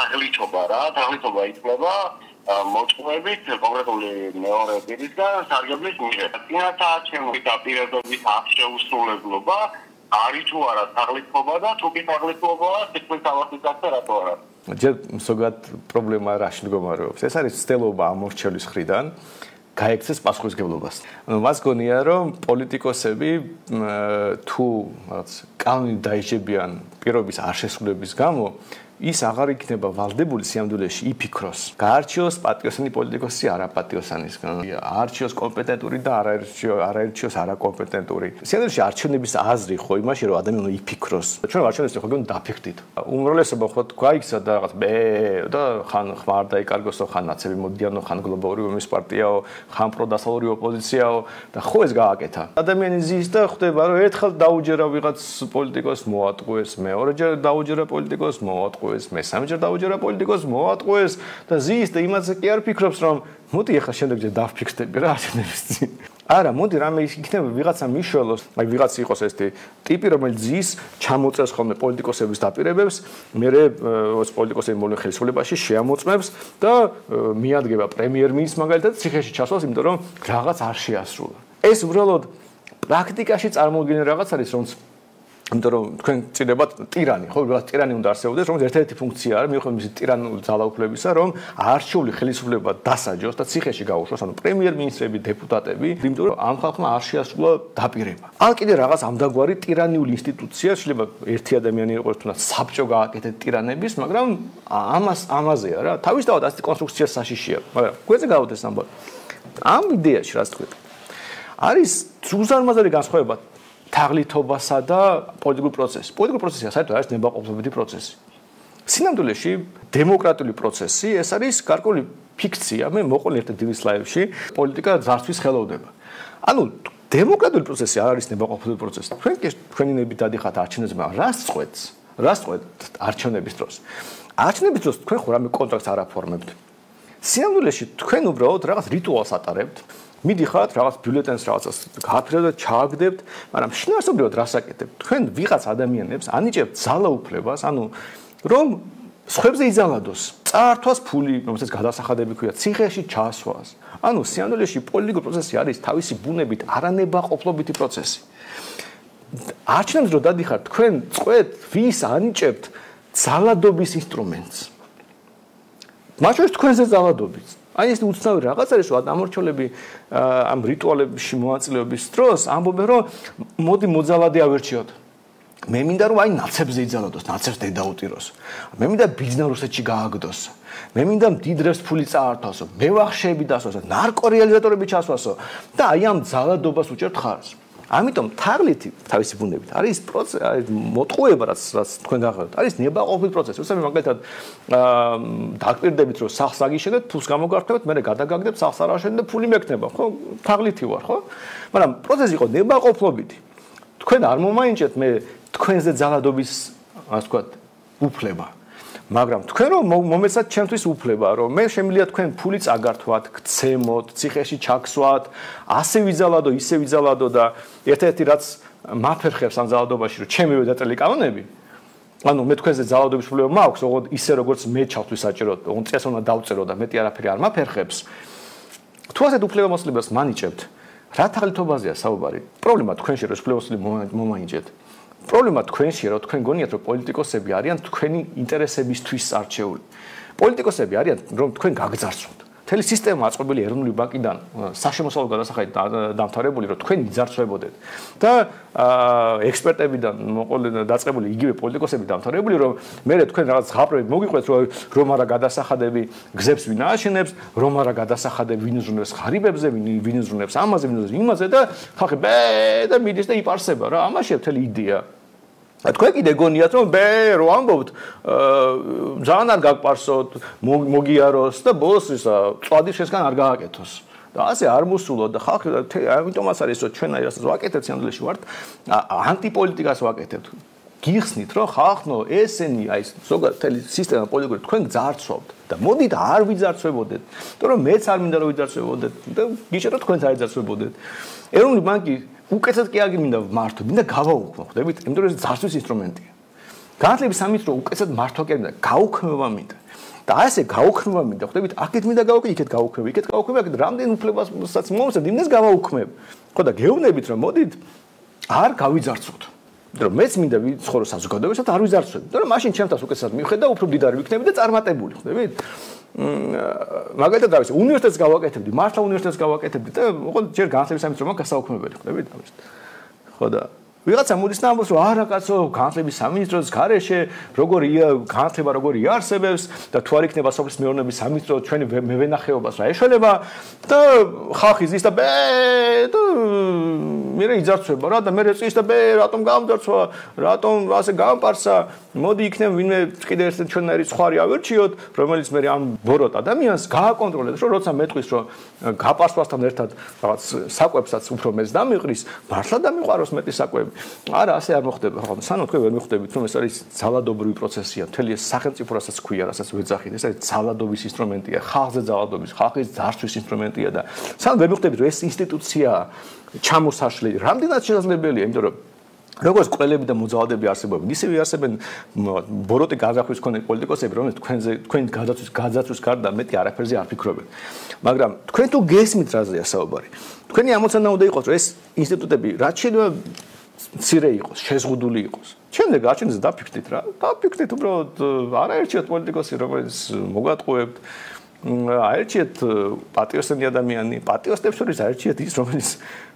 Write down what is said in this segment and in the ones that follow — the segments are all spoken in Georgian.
თაღლითობა რა, თაღლითობა ითვლება მოწყობებით კონკრეტული მეორე პირისგან სარგებლის მიხედვით. წინათა არჩევნების დაპირებების აღშეუსრულებლობა არის თუ არა თაღლითობა და თუ კი თაღლითობაა თითქმის ავადმყოფი რატო არა? ჯერ ზოგადად პრობლემა რაში მდგომარეობს? ეს არის ცდელობა ამორჩევლის მხრიდან გაექცეს პასუხისმგებლობას. მას გონია რომ პოლიტიკოსები თუ რაღაც კანონით დაიჯებიან პირობის არ შესრულების გამო ის აღარ იქნება ვალდებული სიამდვილეში იფიქროს. გაარჩიოს პატიოსანი პოლიტიკოსი არაპატიოსანისგან. აარჩიოს კომპეტენტური და არაერჩიოს არაკომპეტენტური. სიამდვილეში არჩევნების აზრი ხო იმაში რომ ადამიანი იფიქროს. ჩვენ არჩევნებში ხო გონ დაფიქრდით. უმრავლესობა ხო გვაიქცა და რაღაც და ხან ხმარ დაიკარგოსო, ხან ნაცები მოდიანო, ხან გლობალური ომის პარტიაო, ხან პროდასალური ოპოზიციაო და ხო ეს გააკეთა. ადამიანი ზის და ხვდება რომ ერთხელ დაუჯერა ვიღაც პოლიტიკოს მოატყუეს, მეორეჯერ დაუჯერა პოლიტიკოს მოატყუეს. მესამეჯერ დაუჯერა პოლიტიკოს მოატყუეს და ზის და იმაზე კი არ ფიქრობს რომ მოდი ახლა შემდეგჯერ დავფიქრდები რა არჩევნების წინ. არა, მოდი რამე იქნება ვიღაცა მიშველოს, აი ვიღაც იყოს ეს ტიპი რომელიც ზის ჩამოწევს ხოლმე პოლიტიკოსების დაპირებებს, მერე os პოლიტიკოსები მოვლენ ხელისუფლებაში შეამოწმებს და მიადგება პრემიერ-მინისტრს მაგალითად ციხეში ჩასვას, იმიტომ რომ რაღაც არ შეასრულა. ეს უბრალოდ პრაქტიკაში წარმოუდგენელი რაღაც არის, რომელიც იმიტომ რომ თქვენ წინებათ ტირანი, ხო, უბრალოდ ტირანი უნდა არსებობდეს, რომელიც ერთ-ერთი ფუნქცია არის მიუხედავად მისი ტირანული ძალაუფლებისა, რომ არჩეული ხელისუფლება დასაჯოს და ციხეში გაუშვას, ანუ პრემიერ-მინისტრები, დეპუტატები, იმიტომ რომ ამ ხალხმა არ შეასრულა დაპირება. ან კიდე რაღაც ამდაგვარი ტირანიული ინსტიტუცია, შეიძლება ერთი ადამიანი იყოს თუნდაც საბჭო გააკეთეთ ტირანების, მაგრამ ამაზეა რა. თავისთავად ასეთი კონსტრუქცია საშიშია, მაგრამ გვერდზე გავუდეს ამბავი. ამ იდეაში რაც თქვი. არის უზარმაზარი განსხვავება თაღლითობასა და პოლიტიკურ პროცესს. პოლიტიკური პროცესია საერთოდ არის ნებაყოფლობითი პროცესი. სინამდვილეში დემოკრატიული პროცესი ეს არის გარკვეული ფიქცია. მე მოყოლ ერთ დილის ლაივში პოლიტიკა ძარცვის ხელოვნება. ანუ დემოკრატიული პროცესი არ არის ნებაყოფლობითი პროცესი. თქვენი ნებით დადიხართ არჩევნებზე, მაგრამ რას წყვეტს? რას წყვეტ არჩევნების დროს? არჩევნების დროს თქვენ ხო რამე კონტრაქტს არ აფორმებთ. სინამდვილეში თქვენ უბრალოდ რაღაც რიტუალს ატარებთ. მიდიხართ რაღაც ბიულეტენს რაღაცას გააფრთხილებთ, ჩააგდებთ, მაგრამ შინაარსობრივად რას აკეთებთ? თქვენ ვიღაც ადამიანებს ანიჭებთ ძალაუფლებას, ანუ რომ სხვებზე იძალადოს, წაართვას ფული, რომელსაც გადასახადები ქვია, ციხეში ჩასვას. ანუ სინამდვილეში პოლიტიკური პროცესი არის თავისი ბუნებით არანებაყოფლობითი პროცესი. არჩევნებს რო დადიხართ, თქვენ წყვეთ, ვის ანიჭებთ ძალადობის ინსტრუმენტს. მათ შორის თქვენზე ძალადობით. აი ეს უცნაური რაღაც არის, რომ ამორჩევლები ამ რიტუალებში მონაწილეობის დროს ამბობენ, რომ მოდი მოძალადე ავერჩიოთ. მე მინდა რომ აი ნაცებზე იძალადოს, ნაცებს დედაუტიროს. მე მინდა ბიზნეს რუსეთში გააგდოს. მე მინდა მდიდრებს ფული წაართვასო, მე ვახშეები დასვასო, ნარკორეალიზატორები ჩასვასო და აი ამ ძალადობას უჭერთ ხარს. ამიტომ თაღლითი თავისი ბუნებით არის პროცესი, მოტყუება რაც თქვენ გახსოვთ, არის ნებაყოფლობითი პროცესი. უცებ მაგალითად დაგპირდებით რომ სახლს აგიშენებთ, ფულს გამოგართმევთ, მე გადაგაგდებ სახლს არ აშენებ და ფული მექნება, ხო? თაღლითი ვარ, ხო? მაგრამ პროცესი იყო ნებაყოფლობითი. თქვენ არ მომაინჭეთ მე თქვენზე ძალადობის, ასე ვთქვათ, უფლება. მაგრამ თქვენ რომ მომეცათ ჩემთვის უფლება, რომ მე შემიძლია თქვენ ფული წაგართვათ, გცემოთ, ციხეში ჩაგსვათ, ასე ვიძალადო, ისე ვიძალადო და ერთ-ერთი რაც მაფერხებს ამ ძალადობაში, რომ ჩემივე დაწერილი კანონები, ანუ მე თქვენზე ძალადობის უფლება მაქვს, ოღონდ ისე როგორც მე ჩავთვის საჭიროდ, ოღონდ წესს უნდა დავწერო და მეტი არაფერი არ მაფერხებს. თუ ასეთ უფლებამოსილებას მანიჭებთ, რა თაღლითობაზეა საუბარი? პრობლემა თქვენში რომ უფლებამოსილებას მომაინჭეთ. პრობლემა თქვენშია, რომ თქვენ გონიათ, რომ პოლიტიკოსები არიან თქვენი ინტერესებისთვის არჩეული. პოლიტიკოსები არიან, რომ თქვენ გაგძარცვოთ. მთელი სისტემა აწყობილი ეროვნული ბანკიდან საშემოსავლო გადასახადით დამთავრებული, რომ თქვენ იძარცვებოდეთ. და ექსპერტებიდან დაწყებული იგივე პოლიტიკოსები დამთავრებული, რომ მე თქვენ რაღაც ზღაპრებით მოგიყვეთ, რომ არა გადასახადები გზებს ვინ ააშენებს, რომ არა გადასახადები ვინ უზრუნებს ღარიბებზე, ვინ უზრუნებს ამაზე, ვინ უზრუნებს იმაზე და ხალხი და მიდის და იპარსება რა. ამაშია მთელი იდეა. თქვენ კიდე გონიათ რომ რო ამბობთ ძალიან არ გაგპარსოთ, მოგიაროს და ბოლოს ისა წვადი შესგან არ გააკეთოს. და ასე არ მოსულოთ და ხალხი ამიტომაც არის რომ ჩვენ აი რასაც ვაკეთებთ სიამდვილეში ვართ ანტიპოლიტიკას ვაკეთებთ. გიხსნით რომ ხალხო ესენი აი ზოგადად მთელი სისტემა პოლიტიკური თქვენ გძარცვობთ და მოდით არ ვიძარცვებოდეთ. იმიტომ რომ მეც არ მინდა რომ ვიძარცვებოდეთ და გიჭირდა თქვენც არ იძარცვებოდეთ. ეროვნული ბანკი უკეთესად კი არ მინდა მართო, მინდა გავაუქმო, ხვდებით? იმიტომ რომ ეს ძარცვის ინსტრუმენტია. განათლების სამინისტრო უკეთესად მართვა კი არ მინდა, გაუქმება მინდა. და ასე გაუქმება მინდა, ხვდებით, აქეთ მინდა გავუქმებ, იქეთ გავუქმებ, იქეთ გავუქმებ, აქეთ რამდენ უფლებასაც მომცემ, იმას გავაუქმებ. ხო და გეუბნებით რომ მოდით არ გავიძარცვოთ. რომ მეც მინდა ვიცხოვრო საზოგადოებასთან არ ვიზარცვებ. და რომ მაშინ ჩემთანაც უკეთესად მივხედა, უფრო დიდარი ვიქნები და წარმატებული, ხვდებით? მაგალითად დავიწყე, უნივერსიტეტს გავაკეთებდი, მართლა უნივერსიტეტს გავაკეთებდი და ოღონდ ჯერ განათლების სამინისტრომ გასაუქმებელი, ხვდებით? ხო და ვიღაცა მოდის და ამბობს რომ არა კაცო, განათლების სამინისტროს გარეშე როგორი განათლება როგორი იარსებებს და თუ არ იქნება სოფლის მეურნეობის სამინისტრო ჩვენი მევენახეობას რა ეშველება და ხალხი ზის და მე იძარცვება რა და მე წის და რატომ გამძარცვა, რატომ ასე გამპარსა, მოდი იქნება ვინმე კიდე ერთ ჩვენნაირი ცხარი ავერჩიოთ, რომელიც მე ამ ბოროტ ადამიანს გააკონტროლებს, რომ როცა მეტყვის რომ გაპარსვასთან ერთად რაღაც საკვებსაც უფრო მეც დამიყრის, მართლა დამიყვაროს მეტი საკვები. არა, ასე არ მოხდება. ხო, სანამ თქვენ ვერ მიხვდებით, რომ ეს არის ძალადობრივი პროცესია, მთელი ეს სახელმწიფო რასაც ქვია, რასაც ვეძახით, ეს არის ძალადობის ინსტრუმენტია, ხალხზე ძალადობის, ხალხის ძარცვის ინსტრუმენტია და სანამ ვერ მიხვდებით, რომ ეს ინსტიტუცია ჩამოსაშლელი, რამდენად შესაძლებელია, იმიტომ რომ როგორც კვლელები და მოძალადეები არსებობენ, ისევე არსებენ ბოროტი განზრახვის მქონე პოლიტიკოსები, რომლებიც თქვენ გაძაცვის გარდა მეტი არაფერზე არ ფიქრობენ. მაგრამ თქვენ თუ გესმით რაზეა საუბარი, თქვენი ამოცანა უნდა იყოს, რომ ეს ინსტიტუტები რაც შეიძლება მცირე იყოს, შეზღუდული იყოს. შემდეგ არჩევნებზე დაფიქრდით რა. დაფიქრდით უბრალოდ არაერჩიათ პოლიტიკოსი, რომელიც მოგატყუებთ. აერჩიათ პატიოსანი ადამიანი, პატიოსნებს შორის აერჩიათ ის, რომელიც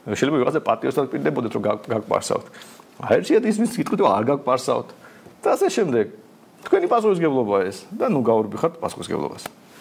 შეიძლება ვიღაცა პატიოსთან პირდებოდეთ, რომ გაგპარსავთ. აერჩიათ ის, ვინც კითხავთ, რომ არ გაგპარსავთ. და ასე შემდეგ. თქვენი პასუხისმგებლობაა ეს და ნუ გაურბიხართ პასუხისმგებლობას.